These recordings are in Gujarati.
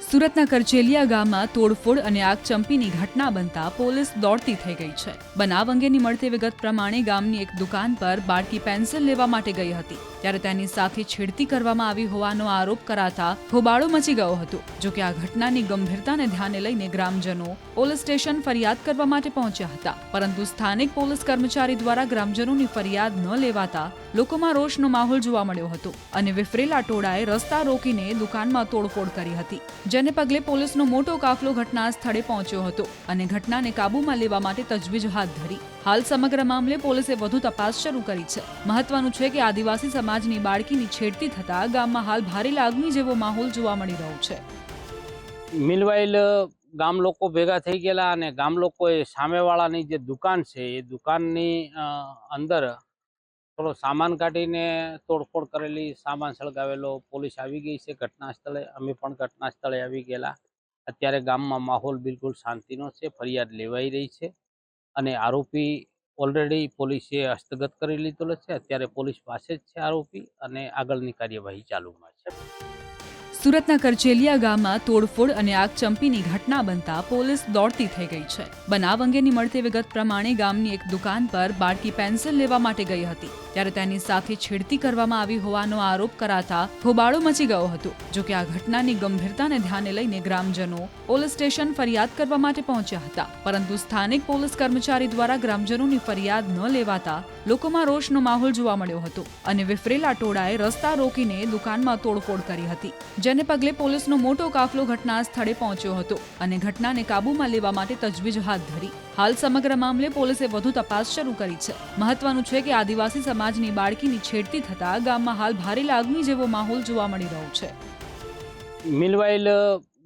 સુરતના કરચેલિયા ગામમાં તોડફોડ અને આગચંપીની ઘટના બનતા પોલીસ દોડતી થઈ ગઈ છે। બનાવ અંગેની મળતી વિગત પ્રમાણે ગામની એક દુકાન પર બાળકી પેન્સિલ લેવા માટે ગઈ હતી, ત્યારે તેની સાથે છેડતી કરવામાં આવી હોવાનો આરોપ કરાતા હોબાળો મચી ગયો હતો। જો કે આ ઘટનાની ગંભીરતાને ધ્યાને લઈને ગ્રામજનો પોલીસ સ્ટેશન ફરિયાદ કરવા માટે પહોંચ્યા હતા, પરંતુ સ્થાનિક પોલીસ કર્મચારી દ્વારા ગ્રામજનોની ફરિયાદ ન લેવાતા લોકોમાં રોષનો માહોલ જોવા મળ્યો હતો અને વિફરેલા ટોળાએ રસ્તા રોકીને દુકાનમાં તોડફોડ કરી હતી, જેને પગલે પોલીસનો મોટો કાફલો ઘટના સ્થળે પહોંચ્યો હતો અને ઘટનાને કાબૂમાં લેવા માટે તજવીજ હાથ ધરી। હાલ સમગ્ર મામલે પોલીસે વધુ તપાસ શરૂ કરી છે। મહત્વનું છે કે આદિવાસી સમાજની બાળકીની છેડતી થતા ગામમાં હાલ ભારે લાગણી જેવો માહોલ જોવા મળી રહ્યો છે। મિલવાઇલ ગામ લોકો ભેગા થઈ ગયેલા અને ગામ લોકોએ સામેવાળાની જે દુકાન છે એ દુકાનની અંદર થોડો સામાન કાઢીને તોડફોડ કરેલી, સામાન સળગાવેલો। પોલીસ આવી ગઈ છે ઘટના સ્થળે, અમે પણ ઘટના સ્થળે આવી ગયેલા। અત્યારે ગામમાં માહોલ બિલકુલ શાંતિનો છે, ફરિયાદ લેવાઈ રહી છે અને આરોપી ઓલરેડી પોલીસે હસ્તગત કરી લીધેલો છે। અત્યારે પોલીસ પાસે જ છે આરોપી અને આગળની કાર્યવાહી ચાલુમાં છે। સુરતના કરચેલિયા ગામમાં તોડફોડ અને આગચંપીની ઘટના બનતા પોલીસ દોડતી થઈ ગઈ છે। બનાવ અંગેની મળતી વિગત પ્રમાણે ગામની એક દુકાન પર બાળકી પેન્સિલ લેવા માટે ગઈ હતી, ત્યારે તેની સાથે છેડતી કરવામાં આવી હોવાનો આરોપ કરાતા હોબાળો મચી ગયો હતો। જો કે આ ઘટનાની ગંભીરતાને ધ્યાને લઈને ગ્રામજનો પોલીસ સ્ટેશન ફરિયાદ કરવા માટે પહોંચ્યા હતા, પરંતુ સ્થાનિક પોલીસ કર્મચારી દ્વારા ગ્રામજનોની ફરિયાદ ન લેવાતા લોકોમાં રોષનો માહોલ જોવા મળ્યો હતો અને વિફરેલા ટોળાએ રસ્તા રોકીને દુકાનમાં તોડફોડ કરી હતી, જેને પગલે પોલીસનો મોટો કાફલો ઘટના સ્થળે પહોંચ્યો હતો અને ઘટનાને કાબૂમાં લેવા માટે તજવીજ હાથ ધરી। હાલ સમગ્ર મામલે પોલીસે વધુ તપાસ શરૂ કરી છે। મહત્વનું છે કે આદિવાસી સમાજની બાળકીની છેડતી થતા ગામમાં હાલ ભારે લાગણી જેવો માહોલ જોવા મળી રહ્યો છે। મિલવાઇલ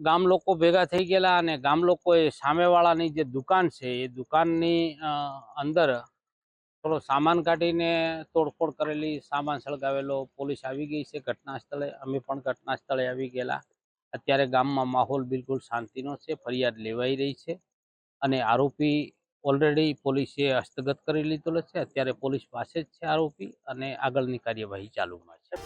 ગામ લોકો ભેગા થઈ ગયેલા અને ગામ લોકોએ સામેવાળાની જે દુકાન છે એ દુકાનની અંદર થોડો સામાન કાઢીને તોડફોડ કરેલી, સામાન સળગાવેલો। પોલીસ આવી ગઈ છે ઘટના સ્થળે, અમે પણ ઘટના સ્થળે આવી ગયેલા। અત્યારે ગામમાં માહોલ બિલકુલ શાંતિનો છે, ફરિયાદ લેવાઈ રહી છે અને આરોપી ઓલરેડી પોલીસે હસ્તગત કરી લીધેલો છે। અત્યારે પોલીસ પાસે જ છે આરોપી અને આગળની કાર્યવાહી ચાલુમાં છે।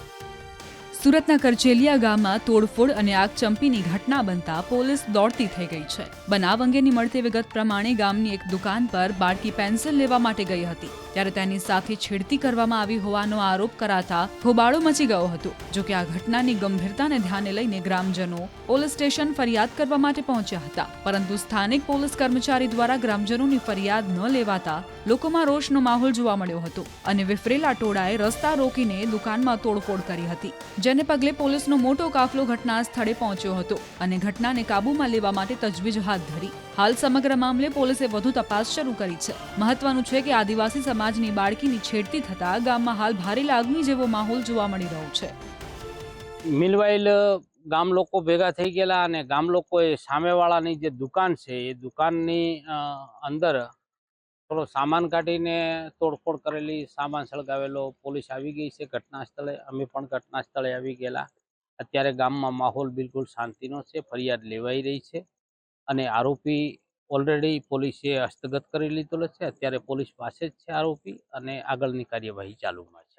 સુરતના કરચેલિયા ગામમાં તોડફોડ અને આગચંપીની ઘટના બનતા પોલીસ દોડતી થઈ ગઈ છે। બનાવ અંગેની મળતી વિગત પ્રમાણે ગામની એક દુકાન પર બાળકી પેન્સિલ લેવા માટે ગઈ હતી, ત્યારે તેની સાથે છેડતી કરવામાં આવી હોવાનો આરોપ કરાતા હોબાળો મચી ગયો હતો। જો કે આ ઘટનાની ગંભીરતાને ધ્યાને લઈને ગ્રામજનો પોલીસ સ્ટેશન ફરિયાદ કરવા માટે પહોંચ્યા હતા, પરંતુ સ્થાનિક પોલીસ કર્મચારી દ્વારા ગ્રામજનોની ફરિયાદ ન લેવાતા લોકોમાં રોષનો માહોલ જોવા મળ્યો હતો અને વિફરેલા ટોળાએ રસ્તા રોકીને દુકાનમાં તોડફોડ કરી હતી, જેને પગલે પોલીસનો મોટો કાફલો ઘટના સ્થળે પહોંચ્યો હતો અને ઘટનાને કાબૂમાં લેવા માટે તજવીજ હાથ ધરી। હાલ સમગ્ર મામલે પોલીસે વધુ તપાસ શરૂ કરી છે। મહત્વનું છે કે આદિવાસી સમાજની બાળકીની છેડતી થતા ગામમાં હાલ ભારે લાગણી જેવો માહોલ જોવા મળી રહ્યો છે। મિલવાઇલ ગામ લોકો ભેગા થઈ ગયેલા અને ગામ લોકોએ સામેવાળાની જે દુકાન છે એ દુકાનની અંદર થોડો સામાન કાઢીને તોડફોડ કરેલી, સામાન સળગાવેલો। પોલીસ આવી ગઈ છે ઘટના સ્થળે, અમે પણ ઘટના સ્થળે આવી ગયેલા। અત્યારે ગામમાં માહોલ બિલકુલ શાંતિનો છે, ફરિયાદ લેવાઈ રહી છે અને આરોપી ઓલરેડી પોલીસે હસ્તગત કરી લીધેલો છે। અત્યારે પોલીસ પાસે જ છે આરોપી અને આગળની કાર્યવાહી ચાલુમાં છે।